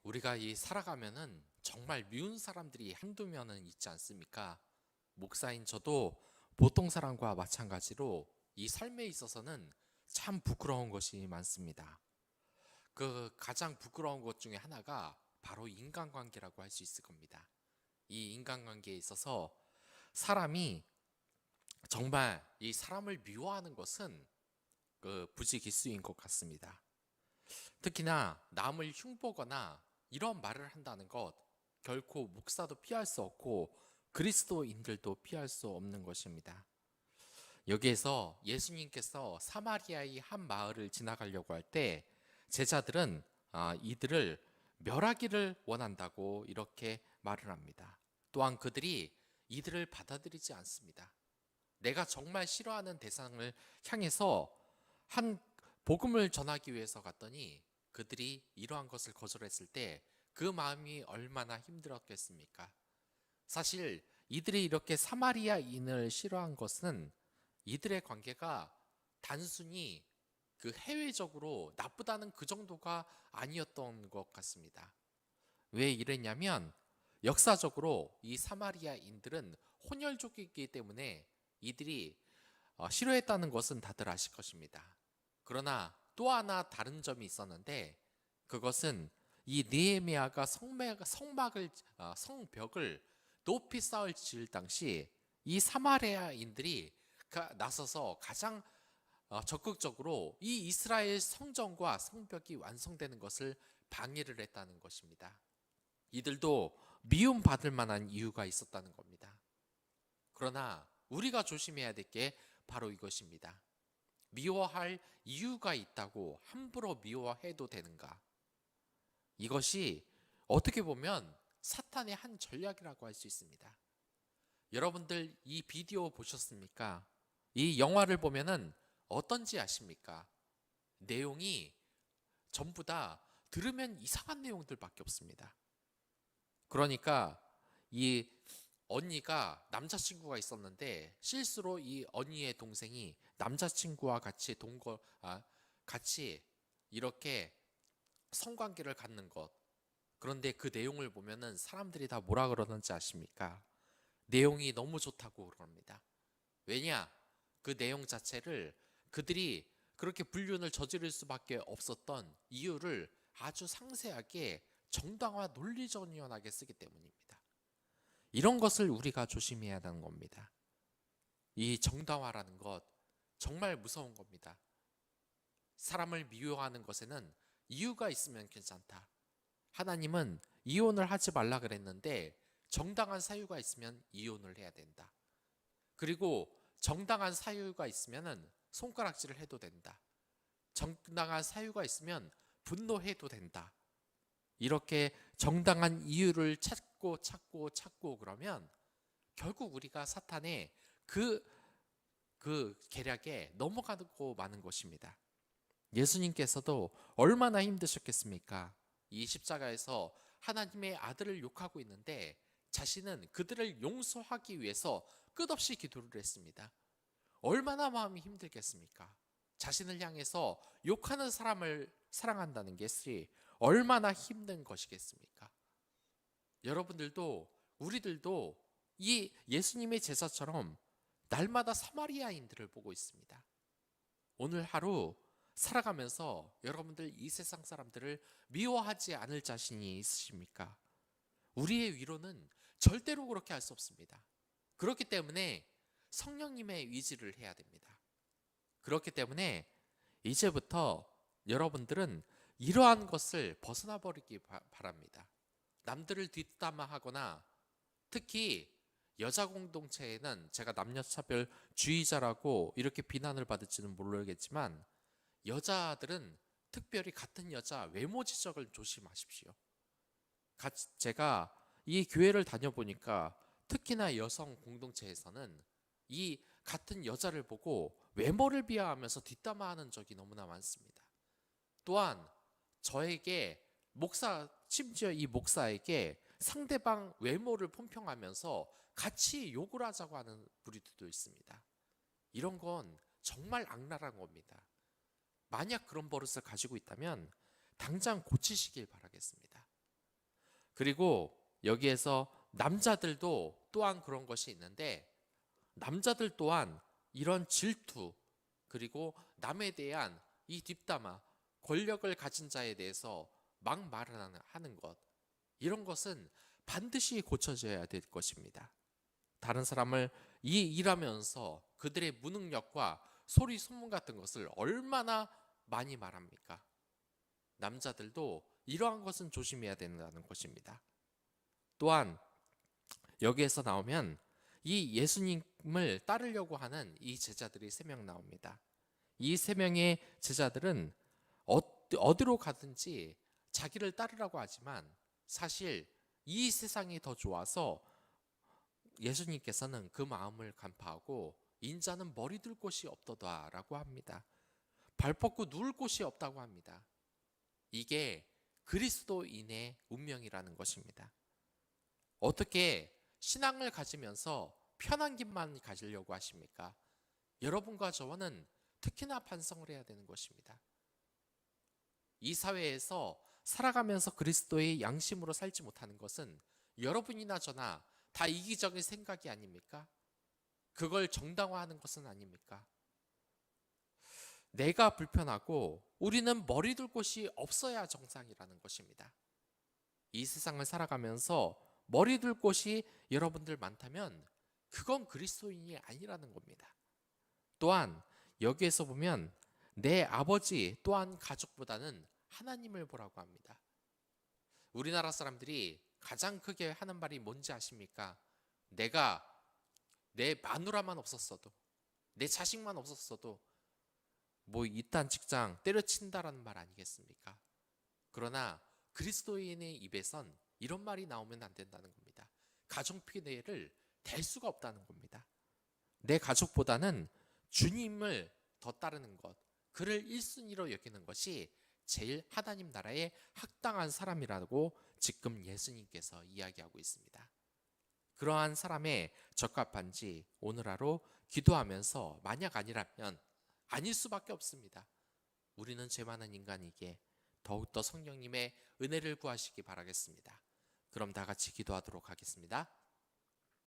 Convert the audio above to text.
우리가 이 살아가면은 정말 미운 사람들이 한두 명은 있지 않습니까? 목사인 저도 보통 사람과 마찬가지로 이 삶에 있어서는 참 부끄러운 것이 많습니다. 그 가장 부끄러운 것 중에 하나가 바로 인간관계라고 할 수 있을 겁니다. 이 인간관계에 있어서 사람이 정말 이 사람을 미워하는 것은 그 부지기수인 것 같습니다. 특히나 남을 흉보거나 이런 말을 한다는 것 결코 목사도 피할 수 없고 그리스도인들도 피할 수 없는 것입니다. 여기에서 예수님께서 사마리아의 한 마을을 지나가려고 할 때 제자들은 이들을 멸하기를 원한다고 이렇게 말을 합니다. 또한 그들이 이들을 받아들이지 않습니다. 내가 정말 싫어하는 대상을 향해서 한 복음을 전하기 위해서 갔더니 그들이 이러한 것을 거절했을 때 그 마음이 얼마나 힘들었겠습니까? 사실 이들이 이렇게 사마리아인을 싫어한 것은 이들의 관계가 단순히 그 해외적으로 나쁘다는 그 정도가 아니었던 것 같습니다. 왜 이랬냐면 역사적으로 이 사마리아인들은 혼혈족이기 때문에 이들이 싫어했다는 것은 다들 아실 것입니다. 그러나 또 하나 다른 점이 있었는데 그것은 이 느헤미야가 성벽을 높이 쌓을 지을 당시 이 사마리아인들이 나서서 가장 적극적으로 이 이스라엘 성전과 성벽이 완성되는 것을 방해를 했다는 것입니다. 이들도 미움받을 만한 이유가 있었다는 겁니다. 그러나 우리가 조심해야 될 게 바로 이것입니다. 미워할 이유가 있다고 함부로 미워해도 되는가? 이것이 어떻게 보면 사탄의 한 전략이라고 할 수 있습니다. 여러분들 이 비디오 보셨습니까? 이 영화를 보면은 어떤지 아십니까? 내용이 전부 다 들으면 이상한 내용들밖에 없습니다. 그러니까 이 언니가 남자친구가 있었는데 실수로 이 언니의 동생이 남자친구와 같이 이렇게 성관계를 갖는 것. 그런데 그 내용을 보면은 사람들이 다 뭐라 그러는지 아십니까? 내용이 너무 좋다고 그럽니다. 왜냐? 그 내용 자체를 그들이 그렇게 불륜을 저지를 수밖에 없었던 이유를 아주 상세하게 정당화 논리전연하게 쓰기 때문입니다. 이런 것을 우리가 조심해야 하는 겁니다. 이 정당화라는 것 정말 무서운 겁니다. 사람을 미워하는 것에는 이유가 있으면 괜찮다. 하나님은 이혼을 하지 말라 그랬는데 정당한 사유가 있으면 이혼을 해야 된다. 그리고 정당한 사유가 있으면 손가락질을 해도 된다. 정당한 사유가 있으면 분노해도 된다. 이렇게 정당한 이유를 찾고 그러면 결국 우리가 사탄의 그 계략에 넘어가고 마는 것입니다. 예수님께서도 얼마나 힘드셨겠습니까? 이 십자가에서 하나님의 아들을 욕하고 있는데 자신은 그들을 용서하기 위해서 끝없이 기도를 했습니다. 얼마나 마음이 힘들겠습니까? 자신을 향해서 욕하는 사람을 사랑한다는 것이 얼마나 힘든 것이겠습니까? 여러분들도 우리들도 이 예수님의 제자처럼 날마다 사마리아인들을 보고 있습니다. 오늘 하루 살아가면서 여러분들 이 세상 사람들을 미워하지 않을 자신이 있으십니까? 우리의 위로는 절대로 그렇게 할 수 없습니다. 그렇기 때문에 성령님의 의지를 해야 됩니다. 그렇기 때문에 이제부터 여러분들은 이러한 것을 벗어나 버리기 바랍니다. 남들을 뒷담화하거나 특히 여자 공동체에는 제가 남녀차별주의자라고 이렇게 비난을 받을지는 모르겠지만 여자들은 특별히 같은 여자 외모 지적을 조심하십시오. 제가 이 교회를 다녀보니까 특히나 여성 공동체에서는 이 같은 여자를 보고 외모를 비하하면서 뒷담화하는 적이 너무나 많습니다. 또한 저에게 심지어 이 목사에게 상대방 외모를 품평하면서 같이 욕을 하자고 하는 부류들도 있습니다. 이런 건 정말 악랄한 겁니다. 만약 그런 버릇을 가지고 있다면 당장 고치시길 바라겠습니다. 그리고 여기에서 남자들도 또한 그런 것이 있는데, 남자들 또한 이런 질투, 그리고 남에 대한 이 뒷담화, 권력을 가진 자에 대해서 막 말을 하는 것, 이런 것은 반드시 고쳐져야 될 것입니다. 다른 사람을 일하면서 그들의 무능력과 소리 소문 같은 것을 얼마나 많이 말합니까? 남자들도 이러한 것은 조심해야 된다는 것입니다. 또한 여기에서 나오면 이 예수님을 따르려고 하는 이 제자들이 3명 나옵니다. 이 3명의 제자들은 어디로 가든지 자기를 따르라고 하지만 사실 이 세상이 더 좋아서 예수님께서는 그 마음을 간파하고 인자는 머리 둘 곳이 없도다라고 합니다. 발 뻗고 누울 곳이 없다고 합니다. 이게 그리스도인의 운명이라는 것입니다. 어떻게 신앙을 가지면서 편한 길만 가지려고 하십니까? 여러분과 저와는 특히나 반성을 해야 되는 것입니다. 이 사회에서 살아가면서 그리스도의 양심으로 살지 못하는 것은 여러분이나 저나 다 이기적인 생각이 아닙니까? 그걸 정당화하는 것은 아닙니까? 내가 불편하고 우리는 머리 둘 곳이 없어야 정상이라는 것입니다. 이 세상을 살아가면서 머리 둘 곳이 여러분들 많다면 그건 그리스도인이 아니라는 겁니다. 또한 여기에서 보면 내 아버지 또한 가족보다는 하나님을 보라고 합니다. 우리나라 사람들이 가장 크게 하는 말이 뭔지 아십니까? 내가 내 마누라만 없었어도, 내 자식만 없었어도 뭐 이딴 직장 때려친다라는 말 아니겠습니까? 그러나 그리스도인의 입에선 이런 말이 나오면 안 된다는 겁니다. 가족 피해를 댈 수가 없다는 겁니다. 내 가족보다는 주님을 더 따르는 것, 그를 1순위로 여기는 것이 제일 하나님 나라에 합당한 사람이라고 지금 예수님께서 이야기하고 있습니다. 그러한 사람에 적합한지 오늘 하루 기도하면서 만약 아니라면 아닐 수밖에 없습니다. 우리는 죄 많은 인간이기에 더욱더 성령님의 은혜를 구하시기 바라겠습니다. 그럼 다 같이 기도하도록 하겠습니다.